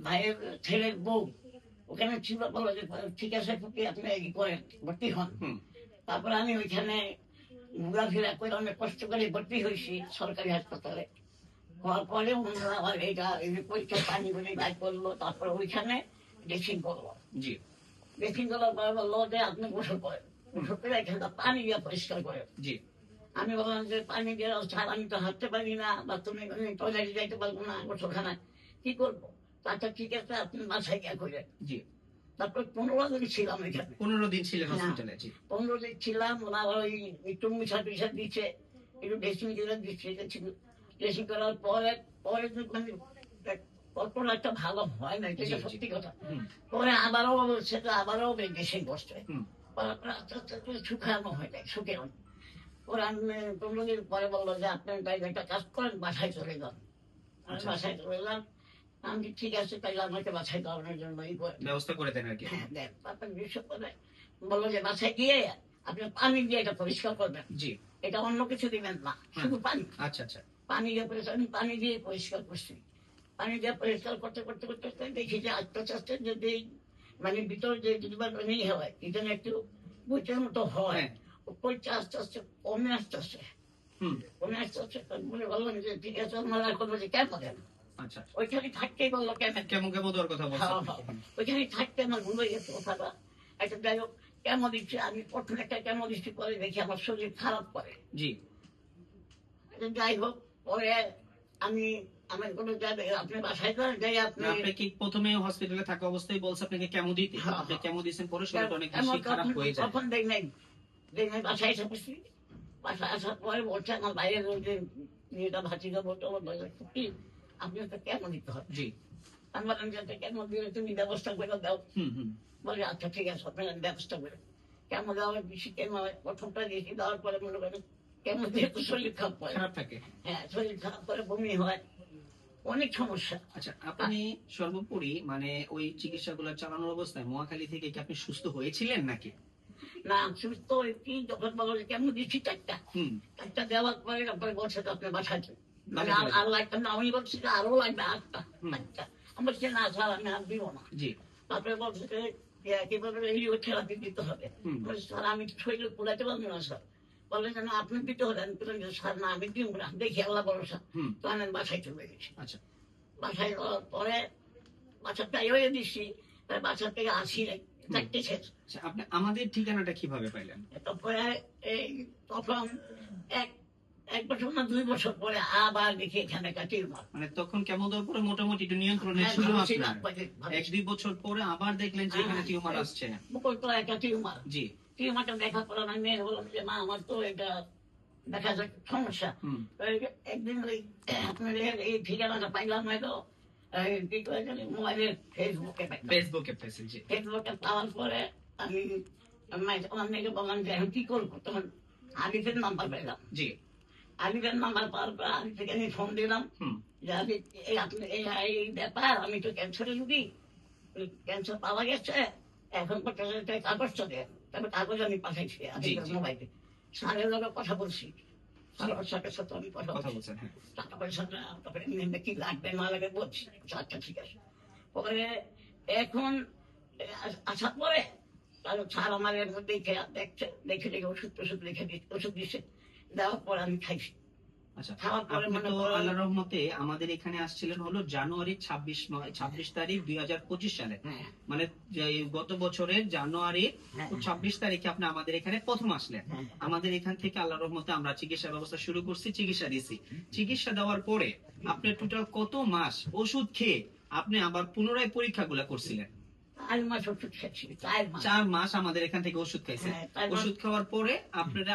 ভাইয়ের ছেলের বউ ওখানে ছিল, বললো যে ঠিক আছে ফুপি আপনি এই করেন, ভর্তি হন। তারপর আমি ওইখানে ঘোরাফেরা করে অনেক কষ্ট করে ভর্তি হয়েছি সরকারি হাসপাতালে। হওয়ার পরে ওনারা আবার এইটা এই যে পরীক্ষা পানি বলে গাইড করলো, তারপরে ওইখানে ড্রেসিং করলো। জি, ড্রেসিং করার পরে বললো যে আপনি গোসল করেন, গোসল করে এখানে পানি দিয়ে পরিষ্কার করেন। জি, আমি বললাম যে পানি দিয়ে ছাড়, আমি তো হাঁটতে পারি না বা তুমি টয়লেটে যাইতে পারবো না, গোসলখানায় কি করবো? আচ্ছা ঠিক আছে আপনি বাসায় গিয়ে করেন। জি। তারপর 15 দিন ছিলাম এখানে। 15 দিন ছিলেন হ্যাঁ, হসপিটালে। জি, 15 দিন ছিলাম। ওনারা ওই একটু মিশা দিচ্ছে, একটু ড্রেসিং করে দিচ্ছে, ড্রেসিং করার পরে পরে তো মানে কল্পনা একটা ভালো হয় না, এটা জি, জি। সত্যি কথা। পরে আবারও সেটা আবারও ড্রেসিং করছে, হুম, আস্তে আস্তে করে শুকানো হয় নাই, শুকানো। ওরা 15 দিন পরে বললো যে আপনি তাই একটা কাজ করেন, বাসায় চলে যান। আমি আচ্ছা। বাসায় চলে গেলাম। আমি ঠিক আছে তাইলে আমাকে বাসায় যাওয়ানোর জন্য ব্যবস্থা করে দেন আর কি। হ্যাঁ দেন। তারপর বিশ্ব করে বললো যে বাসায় গিয়ে আপনি পানি দিয়ে এটা পরিষ্কার করবেন, জি, এটা অন্য কিছু দিবেন না, শুধু পানি। আচ্ছা, আচ্ছা। পানি দিয়ে পরিষ্কার, আমি পানি দিয়ে পরিষ্কার করছি। পানি দিয়ে পরিষ্কার করতে করতে করতে করতে দেখি যে আস্তে আস্তে যদি মানে ভিতর যে যদি নেই হয় এটা একটু বইটার মতো হয়, হ্যাঁ। ওইটা আস্তে আস্তে কমে আস্তে আস্তে হুম, কমে আস্তে আস্তে মনে বললাম যে ঠিক আছে আমার আর করবো যে কেমন কেন আচ্ছা। ওইখানে থাকতেই বললো কেমন কেমন কেমন দেওয়ার কথা বলছেন? ওইখানে থাকতে আমার ভুলে গেছে কথাটা। একটা যাই হোক কেমন দিচ্ছে, আমি প্রথম একটা কেমন দিচ্ছি, পরে দেখি আমার শরীর খারাপ করে। জি, যাই হোক পরে আমি আমার কোনো যাবে আপনি বাসায় যান, যাই আপনি আপনি কি প্রথমে হসপিটালে থাকা অবস্থায় বলছে আপনাকে কেমো দিতে? হ্যাঁ, আপনি হ্যাঁ। কেমো দিয়েছেন, পরে শরীরটা অনেক বেশি খারাপ হয়ে যায়। তখন দেখ নাই, দেখ নাই, বাসায় এসে বসছি। বাসায় আসার পরে বলছে আমার বাইরের ওই যে মেয়েটা ভাতিজা বলতে আমার বলে কি আপনি একটা কেমন দিতে হবে। জি, আমি বললাম যে কেমন দিলে তুমি ব্যবস্থা করে দাও। হুম, হুম, বলে আচ্ছা ঠিক আছে আপনার আমি ব্যবস্থা করে কেমন দেওয়া বেশি কেমন প্রথমটা দিয়েছি, দেওয়ার পরে মনে করেন কেমন যেহেতু শরীর খারাপ হয়, খারাপ থাকে। হ্যাঁ শরীর খারাপ করে বমি হয়, অনেক সমস্যা। আচ্ছা, আপনি সর্বোপরি মানে ওই চিকিৎসাগুলো চালানোর অবস্থায় নোয়াখালী থেকে কি আপনি সুস্থ হয়েছিলেন নাকি? না সুস্থ কি যখন বলো যে কেমন দিচ্ছি চারটা, হুম, চারটা দেওয়ার পরে তারপরে বলছে তো আপনার বাসায় যান। মানে বাসায় চলে আর লাগবে না, আমি বলছি যে আরো লাগবে আটটা। হুম। আচ্ছা আমি বলছি না স্যার আমি আর দিব না। জি, তারপরে বলছে যে কিভাবে রেডিও থেরাপি দিতে হবে। হুম, বলছি স্যার আমি শরীরে পুরাতে পারবো না স্যার। বলে যে না আপনি দিতে হবে। আমি বললাম যে স্যার না আমি দিব না, দেখি আল্লাহ ভরসা। হুম, তো আমি বাসায় চলে গেছি। আচ্ছা, বাসায় যাওয়ার পরে বাসাটা হয়ে দিচ্ছি, বাসা থেকে আসি চারটে শেষ। আচ্ছা। আপনি আমাদের ঠিকানাটা কিভাবে পাইলেন? তারপরে এই তখন এক এক বছর না 2 বছর পরে আবার দেখি এখানে একটা টিউমার। মানে তখন কেমন দেওয়ার পরে মোটামুটি একটু নিয়ন্ত্রণে হ্যাঁ, ছিল ভালো ছিল, আপনার। ভালো ছিল। 1-2 বছর পরে আবার দেখলেন যে এখানে টিউমার আসছে। বুকের তো একটা টিউমার। জি, টিউমারটা দেখার পর আমি মেয়ের বললাম যে মা আমার তো এটা দেখা যায় সমস্যা। হুম, তো একদিন ওই আপনার এই ঠিকানাটা পাইলাম হয়তো কি করে জানি মোবাইলের ফেসবুকে পাইলাম। ফেসবুকে পেয়েছেন। জি, ফেসবুকে পাওয়ার পরে আমি আমার মেয়েকে বললাম যে এখন কি করবো, তখন আরিফের নাম্বার পেলাম। জি, আরিফের নাম্বার পাওয়ার পর আরিফকে আমি ফোন দিলাম হুম, যে আমি আপনি এই ব্যাপার, আমি তো ক্যান্সারের রুগী, ক্যান্সার পাওয়া গেছে, এখন কাগজ চলে, তবে কাগজ আমি পাঠাইছি আরিফের জি। মোবাইলে। স্যারের লগে কথা বলছি, স্যারের সাথে সাথে আমি কথা কথা বলছি, বলছেন। হ্যাঁ, টাকা পয়সা না, তারপরে এমনি কি লাগবে না লাগে বলছি। আচ্ছা ঠিক আছে। পরে এখন আসার পরে স্যার আমার দেখে দেখছে, দেখে দেখে ওষুধ টষুধ লিখে ওষুধ দিচ্ছে, দেওয়ার পর আমি খাইছি। আচ্ছা। খাওয়ার পরে আপনি মনে তো করেন আল্লাহর রহমতে আমাদের এখানে আসছিলেন হলো জানুয়ারি 26 তারিখ 2025 সালে। হ্যাঁ মানে যে গত বছরের জানুয়ারি হ্যাঁ 26 তারিখে আপনি আমাদের এখানে প্রথম আসলেন। হ্যাঁ আমাদের এখান থেকে আল্লাহর রহমতে আমরা চিকিৎসা ব্যবস্থা শুরু করছি, চিকিৎসা দিয়েছি। চিকিৎসা দেওয়ার পরে আপনি টোটাল কত মাস ওষুধ খেয়ে আপনি আবার পুনরায় পরীক্ষাগুলো করছিলেন? 4 মাস ওষুধ খেয়েছি, 4 মাস। 4 মাস আমাদের এখান থেকে ওষুধ খাইছেন। হ্যাঁ, 4 মাস। ওষুধ খাওয়ার পরে আপনারা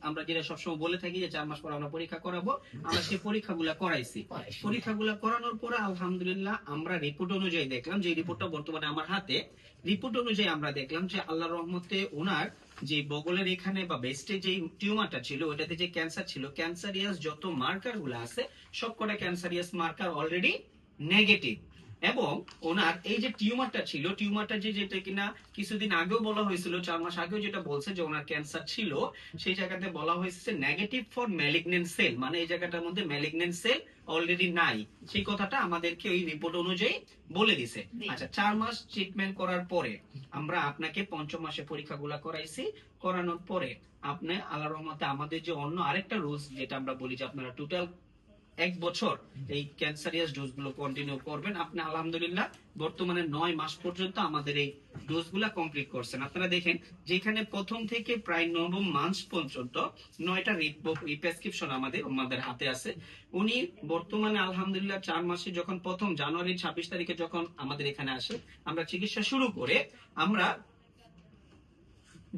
আমরা যেটা সবসময় বলে থাকি যে 4 মাস পর আমরা পরীক্ষা করাবো, আমরা সেই পরীক্ষাগুলো করাইছি। করাইছি। পরীক্ষাগুলো করানোর পরে আলহামদুলিল্লাহ আমরা রিপোর্ট অনুযায়ী দেখলাম, যে রিপোর্টটা বর্তমানে আমার হাতে, রিপোর্ট অনুযায়ী আমরা দেখলাম যে আল্লাহর রহমতে ওনার যে বগলের এখানে বা বেস্টে যে টিউমারটা ছিল ওটাতে যে ক্যান্সার ছিল, ক্যান্সারিয়াস যত মার্কার গুলো আছে সবকটা ক্যান্সারিয়াস মার্কার অলরেডি নেগেটিভ। এবং ওনার এই যে টিউমারটা ছিল, টিউমারটা যেটা কিনা কিছুদিন আগেও বলা হয়েছিল, 4 মাস আগেও যেটা বলছে যে ওনার ক্যান্সার ছিল, সেই জায়গাতে বলা হয়েছে নেগেটিভ ফর ম্যালিগন্যান্ট সেল, মানে এই জায়গাটার মধ্যে ম্যালিগন্যান্ট সেল অলরেডি নাই। সেই কথাটা আমাদেরকে ওই রিপোর্ট অনুযায়ী বলে দিছে। আচ্ছা, 4 মাস ট্রিটমেন্ট করার পরে আমরা আপনাকে 5ম মাসে পরীক্ষাগুলা করাইছি। করানোর পরে আপনি আল্লাহর রহমতে আমাদের যে অন্য আরেকটা রুলস যেটা আমরা বলি যে আপনারা টোটাল 1 বছর এই ক্যান্সারিয়াস ডোজ গুলো কন্টিনিউ করবেন। আপনি আলহামদুলিল্লাহ বর্তমানে 9 মাস পর্যন্ত আমাদের এই ডোজ গুলা কমপ্লিট করছেন। আপনারা দেখেন যেখানে প্রথম থেকে প্রায় 9ম মাস পর্যন্ত 9টা প্রেসক্রিপশন আমাদের হাতে আছে। উনি বর্তমানে আলহামদুলিল্লাহ 4 মাসে যখন প্রথম জানুয়ারি 26 তারিখে যখন আমাদের এখানে আসে, আমরা চিকিৎসা শুরু করে আমরা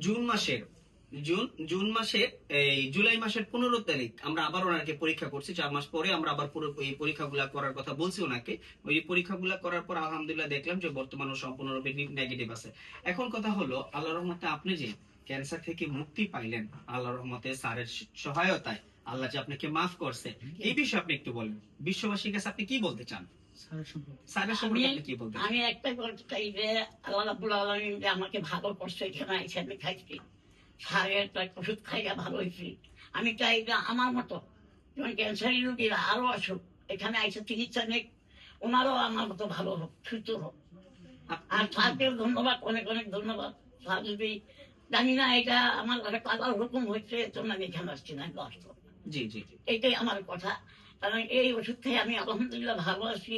জুন মাসে এই জুলাই মাসের 15 তারিখ আমরা আবার ওনাকে পরীক্ষা করছি। 4 মাস পরে আমরা আবার পুরো এই পরীক্ষাগুলো করার কথা বলছি ওনাকে। ওই পরীক্ষাগুলো করার পর আলহামদুলিল্লাহ দেখলাম যে বর্তমানে সম্পূর্ণরূপে নেগেটিভ আছে। এখন কথা হলো আল্লাহর রহমতে আপনি যে ক্যান্সার থেকে মুক্তি পাইলেন আল্লাহর রহমতে, স্যারের সহায়তায় আল্লাহ যে আপনাকে মাফ করছে, এই বিষয়ে আপনি একটু বলেন। বিশ্ববাসীর কাছে আপনি কি বলতে চান? স্যারের সম্পর্কে আপনি কি বলতে চান? আমি একটা বলতে চাই যে আল্লাহ রাব্বুল আলামিন যে আমাকে ভালো করছে, এখানে এসে আমি খাইছি, স্যারের ওষুধ খাইয়া ভালো হয়েছি। আমি চাই যে আমার মতো যেমন ক্যান্সারের রোগীরা আরো আসুক, এখানে এসে চিকিৎসা নেই, ওনারও আমার মতো ভালো হোক, সুস্থ হোক। আর স্যারকেও ধন্যবাদ, অনেক অনেক ধন্যবাদ। স্যার যদি জানি না এটা আমার একটা আল্লাহর হুকুম হচ্ছে, এর জন্য আমি এখানে আসছি না, আমি আসবো। জি জি জি। এইটাই আমার কথা। কারণ এই ওষুধ খেয়ে আমি আলহামদুলিল্লাহ ভালো আছি।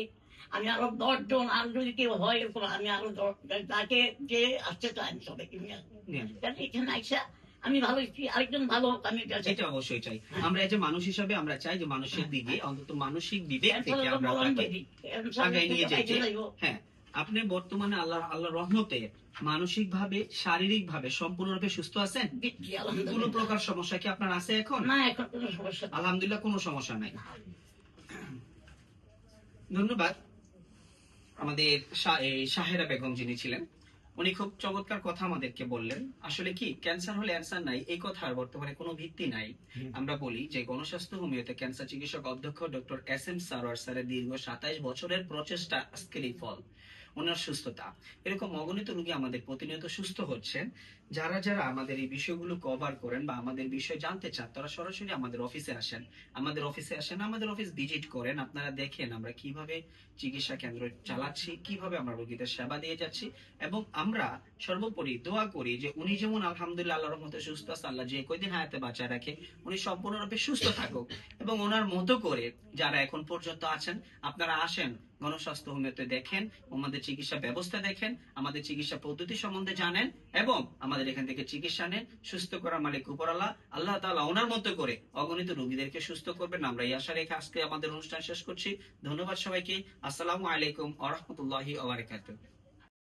আমি আরো 10 জন, আর যদি কেউ হয় এরকম, আমি আরো 10 তাকে যে আসতে চাই আমি সবাইকে নিয়ে আসবো। কারণ এখানে আইসা আমি ভালো হচ্ছি, আরেকজন ভালো হোক, আমি এটা চাই। এটা অবশ্যই চাই। আমরা এই যে মানুষ হিসাবে আমরা চাই যে মানুষের দিকে অন্তত মানসিক বিবেক থেকে ক্যান্সার আমরা হলো তাকে ব্যাধি। ক্যান্সার আগায় নিয়ে থেকে যেতে। বাইরে যাইবো। হ্যাঁ, আপনি বর্তমানে আল্লাহ রহমতে মানসিক ভাবে, শারীরিক ভাবে সম্পূর্ণরূপে সুস্থ আছেন? দিচ্ছি, কোনো আলহামদুলিল্লাহ। প্রকার সমস্যা কি আপনার আছে এখন? না, এখন কোনো সমস্যা নেই। আলহামদুলিল্লাহ কোনো সমস্যা নাই। ধন্যবাদ। আমাদের শাহেরা বেগম যিনি ছিলেন, উনি খুব চমৎকার কথা আমাদেরকে বললেন। আসলে কি ক্যান্সার হলে অ্যান্সার নাই, এই কথার বর্তমানে কোনো ভিত্তি নাই। আমরা বলি যে গণস্বাস্থ্য হোমিওতে ক্যান্সার চিকিৎসক অধ্যক্ষ ডক্টর এস.এম. সারোয়ার স্যারের দীর্ঘ 27 বছরের প্রচেষ্টা আজকের এই ফল, ওনার সুস্থতা। এরকম অগণিত রোগী আমাদের প্রতিনিয়ত সুস্থ হচ্ছেন। যারা যারা আমাদের এই বিষয়গুলো কভার করেন বা আমাদের বিষয় জানতে চান, তারা সরাসরি আমাদের অফিসে আসেন, আমাদের অফিস ভিজিট করেন। আপনারা দেখেন আমরা কিভাবে চিকিৎসা কেন্দ্র চালাচ্ছি, কিভাবে আমরা রোগীদের সেবা দিয়ে যাচ্ছি। এবং আমরা সর্বোপরি দোয়া করি যে উনি যেমন আলহামদুলিল্লাহ আল্লাহর রহমতে সুস্থ আছে, আল্লাহ যে কয়দিন হায়াতে বাঁচায় রাখে, উনি সম্পূর্ণরূপে সুস্থ থাকুক। এবং ওনার মতো করে যারা এখন পর্যন্ত আছেন, আপনারা আসেন গণস্বাস্থ্য হোমিওতে, দেখেন আমাদের চিকিৎসা ব্যবস্থা, দেখেন আমাদের চিকিৎসা পদ্ধতি সম্বন্ধে জানেন, এবং আমাদের এখান থেকে চিকিৎসা নেন। সুস্থ করার মালিক উপরআল্লাহ, আল্লাহ তাআলা ওনার মতো করে অগণিত রোগীদেরকে সুস্থ করবেন। আমরা এই আশা রেখে আজকে আমাদের অনুষ্ঠান শেষ করছি। ধন্যবাদ সবাইকে। আসসালামু আলাইকুম ওয়া রাহমাতুল্লাহি ওয়া বারাকাতুহু।